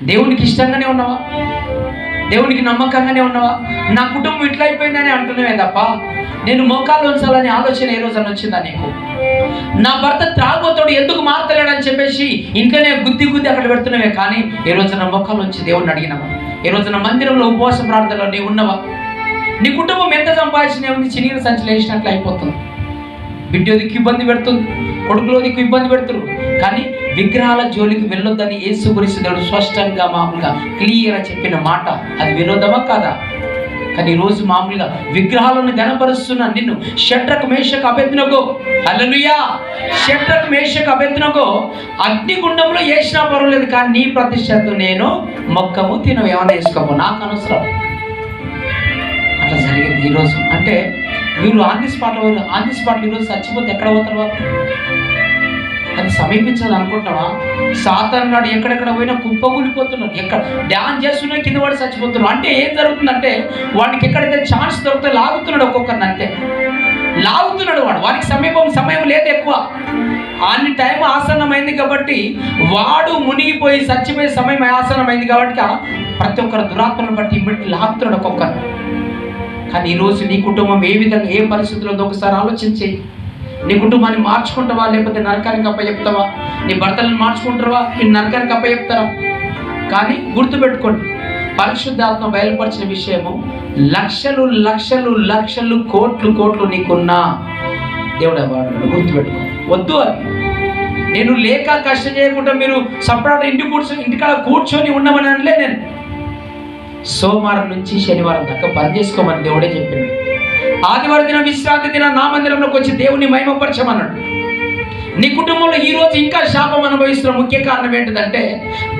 దేవునికి ఇష్టంగానే ఉన్నావా? దేవునికి నమ్మకంగానే ఉన్నావా? నా కుటుంబం ఇట్లా అయిపోయిందని అంటున్నావే తప్ప నేను మోకాలు ఉంచాలని ఆలోచన ఏ రోజున వచ్చిందా నీకు? నా భర్త త్రాగుబోతుడు ఎందుకు మారతలేడని చెప్పేసి ఇంట్లోనే గుద్ది అక్కడ పెడుతున్నావే, కానీ ఏ రోజున మోకాలు ఉంచి దేవుడిని అడిగినావా? ఏ రోజున మందిరంలో ఉపవాస ప్రార్థనలో నీవు ఉన్నవా? నీ కుటుంబం ఎంత సంపాదించిన ఉంది చిన్న సంచులు వేసినట్లు అయిపోతుంది. బిడ్డోదికి ఇబ్బంది పెడుతుంది, కొడుకులోదికి ఇబ్బంది పెడుతున్నారు. కానీ విగ్రహాల జోలికి వెళ్ళొద్దని యేసు గురించి దేవుడు స్పష్టంగా మామూలుగా క్లియర్గా చెప్పిన మాట అది విరోధమా కాదా? కానీ ఈరోజు మామూలుగా విగ్రహాలను గణపరుస్తున్న నిన్ను షడ్రకు మేషకు అబేద్నెగో, హల్లెలూయా, షడ్రకు మేషకు అబేద్నెగో అగ్నిగుండంలో వేసినా పర్వాలేదు, కానీ నీ ప్రతిష్టతో నేను మొక్కము తినవు, ఏమైనా వేసుకోము, నాకు అనవసరం. అట్లా జరిగింది ఈరోజు. అంటే వీళ్ళు ఆన్ ది స్పాట్లో ఈరోజు చచ్చిపోతే ఎక్కడ పోతారు వాళ్ళు? అది సమీపించాలి అనుకుంటావా? సాతాను నాడు ఎక్కడెక్కడ పోయినా కుప్పకూలిపోతున్నారు, ఎక్కడ డ్యాన్స్ చేస్తున్నా కింద పడి చచ్చిపోతున్నారు. అంటే ఏం జరుగుతుందంటే వాడికి ఎక్కడైతే ఛాన్స్ దొరికితే లాగుతున్నాడు, ఒక్కొక్కరిని అంతే లాగుతున్నాడు వాడు. వాడికి సమయం లేదు ఎక్కువ, అన్ని టైం ఆసన్నమైంది కాబట్టి వాడు మునిగిపోయి చచ్చిపోయే సమయం ఆసన్నమైంది కాబట్టి ప్రతి ఒక్కరు దురాత్మను బట్టి ఇమ్మటి లాగుతున్నాడు ఒక్కొక్కరు. కానీ ఈరోజు నీ కుటుంబం ఏ విధంగా ఏ పరిస్థితుల్లో ఒకసారి ఆలోచించి నీ కుటుంబాన్ని మార్చుకుంటావా, లేకపోతే నరకానికి అప్పచెప్తావా? నీ భర్తలను మార్చుకుంటావా, నీ నరకానికి అప్పచెప్తారా? కానీ గుర్తుపెట్టుకోండి, పరిశుద్ధాత్మ బయలుపరిచిన విషయము లక్షలు లక్షలు లక్షలు కోట్లు నీకున్నా దేవుడు వాడు. గుర్తుపెట్టుకో, వద్దు అది. నేను లేక కష్టం చేయకుండా మీరు సపరేట్ ఇంటికాడ కూర్చొని ఉన్నామని అనలే. నేను సోమవారం నుంచి శనివారం దాకా పని చేసుకోమని దేవుడే చెప్పాడు. ఆదివారం దిన విశ్రాంతి దిన నా మందిరంలోకి వచ్చి దేవుని మహిమపరచమన్నాడు. నీ కుటుంబంలో ఈరోజు ఇంకా శాపం అనుభవిస్తున్న ముఖ్య కారణం ఏంటిదంటే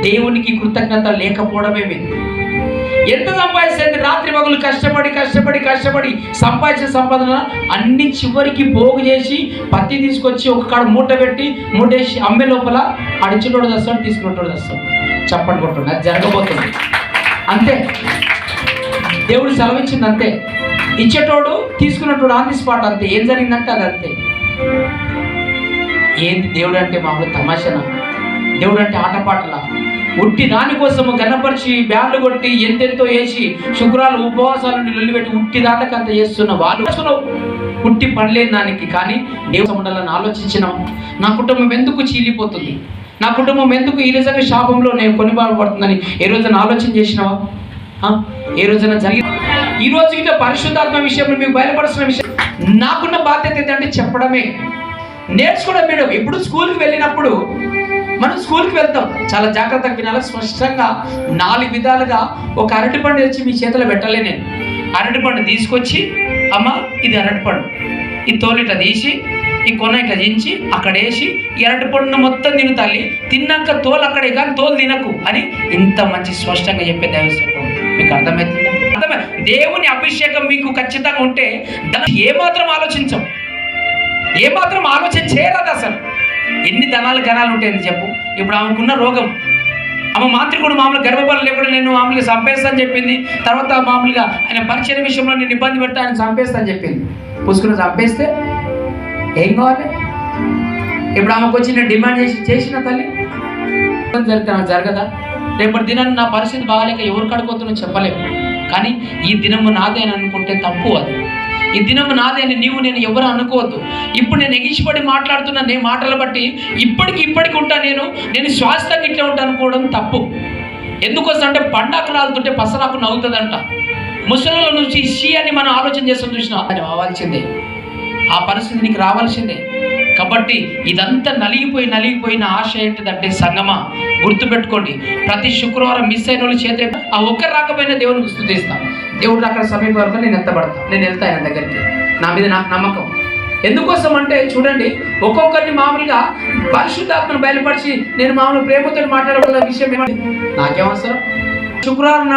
దేవునికి కృతజ్ఞత లేకపోవడమే. ఎంత సంపాదించేది రాత్రి పగలు కష్టపడి సంపాదించిన సంపాదన అన్ని చివరికి పోగు చేసి పత్తి తీసుకొచ్చి ఒక కాడ మూటేసి అమ్మే లోపల అడిచినోడు తెస్తాడు, తీసుకున్నోడు తెస్తాడు, చప్పటి కొట్టుండి. అది జరగబోతుంది అంతే. దేవుడు సెలవిచ్చింది అంతే. ఇచ్చేటోడు తీసుకున్నటోడు ఆన్ ది స్పాట్ అంతే. ఏం జరిగిందంటే అది అంతే. ఏంది దేవుడు అంటే మామూలు తమాషనా? దేవుడు అంటే ఆటపాటలా? ఉట్టి దానికోసము గన్నపరిచి బ్యాన్లు కొట్టి ఎంతెంతో వేసి శుక్రాలు ఉపవాసాలను నిలబెట్టి ఉట్టి దాటకంత చేస్తున్న వాళ్ళు ఉట్టి పనిలేని దానికి. కానీ దేవుడు ఉండాలని ఆలోచించినాం. నా కుటుంబం ఎందుకు చీలిపోతుంది, నా కుటుంబం ఎందుకు ఈ నిజంగా శాపంలో నేను కొనిబాబడుతుందని ఏ రోజున ఆలోచన చేసినావా? ఏ రోజున జరిగింది? ఈ రోజు ఇంకా పరిశుద్ధాత్మ విషయంలో మీకు బయలుపరుస్తున్న విషయం నాకున్న బాధ్యత ఏంటంటే చెప్పడమే, నేర్చుకోవడం. మీరు ఇప్పుడు స్కూల్కి వెళ్ళినప్పుడు మనం స్కూల్కి వెళ్తాం, చాలా జాగ్రత్తగా వినాలి. స్పష్టంగా 4 విధాలుగా ఒక అరటిపండు తెచ్చి మీ చేతిలో పెట్టలే. నేను అరటిపండు తీసుకొచ్చి, అమ్మ ఇది అరటిపండు, ఈ తోలు ఇట్లా తీసి ఈ కొన ఇట్లా దించి అక్కడ వేసి ఈ అరటిపండును మొత్తం తిను తల్లి, తిన్నాక తోలు అక్కడే కానీ తోలు తినకు అని ఇంత మంచి స్పష్టంగా చెప్పే దైవసేవకుడు. మీకు అర్థమవుతుందా? దేవుని అభిషేకం మీకు ఖచ్చితంగా ఉంటే దాన్ని ఏమాత్రం ఆలోచన చేయరాదు అసలు. ఎన్ని గణాలు ఉంటాయని చెప్పు. ఇప్పుడు ఆమెకున్న రోగం, ఆమె మాంత్రికుడు మామూలుగా గర్భఫలం లేకుండా నేను మామూలుగా చంపేస్తాను చెప్పింది. తర్వాత మామూలుగా ఆయన పరిచయ విషయంలో నేను ఇబ్బంది పెడతా ఆయన చంపేస్తాను చెప్పింది. పుసుకుని చంపేస్తే ఏం కావాలి? ఇప్పుడు ఆమెకు వచ్చి నేను డిమాండ్ చేసిన తల్లి జరిగితే ఆమె జరగదా? రేపటి దినాన్ని నా పరిస్థితి బాగాలేక ఎవరు కడుకోతుందో చెప్పలేము. కానీ ఈ దినము నాదే అని అనుకుంటే తప్పు. అది ఈ దినము నాదే అని నేను ఎవరు అనుకోవద్దు. ఇప్పుడు నేను ఎగిసిపడి మాట్లాడుతున్నా, నేను మాటలు బట్టి ఇప్పటికి ఉంటా, నేను శ్వాసంగా ఇట్లా ఉంటా అనుకోవడం తప్పు. ఎందుకోసం అంటే పండాకు రాలుతుంటే పసరాకు నవ్వుతుందంట. ముసలిలో నుంచి షీ అని మనం ఆలోచన చేస్తాం, చూసినా అది అవ్వాల్సిందే, ఆ పరిస్థితి నీకు రావాల్సిందే. కాబట్టి ఇదంతా నలిగిపోయిన ఆశ ఏంటిదంటే సంగమా గుర్తుపెట్టుకోండి, ప్రతి శుక్రవారం మిస్ అయిన వాళ్ళు చేతి ఆ ఒక్కరు రాకపోయినా దేవునికి స్తుతిస్తాను. దేవుడు అక్కడ సమీప వరకు నేను వెళ్తా ఆయన దగ్గరికి. నా మీద నాకు నమ్మకం. ఎందుకోసం అంటే చూడండి, ఒక్కొక్కరిని మామూలుగా పరిశుద్ధాత్మను బయలుపరిచి నేను మామూలు ప్రేమతో మాట్లాడగల విషయం ఏమంటే నాకేమవసరం? శుక్రవారం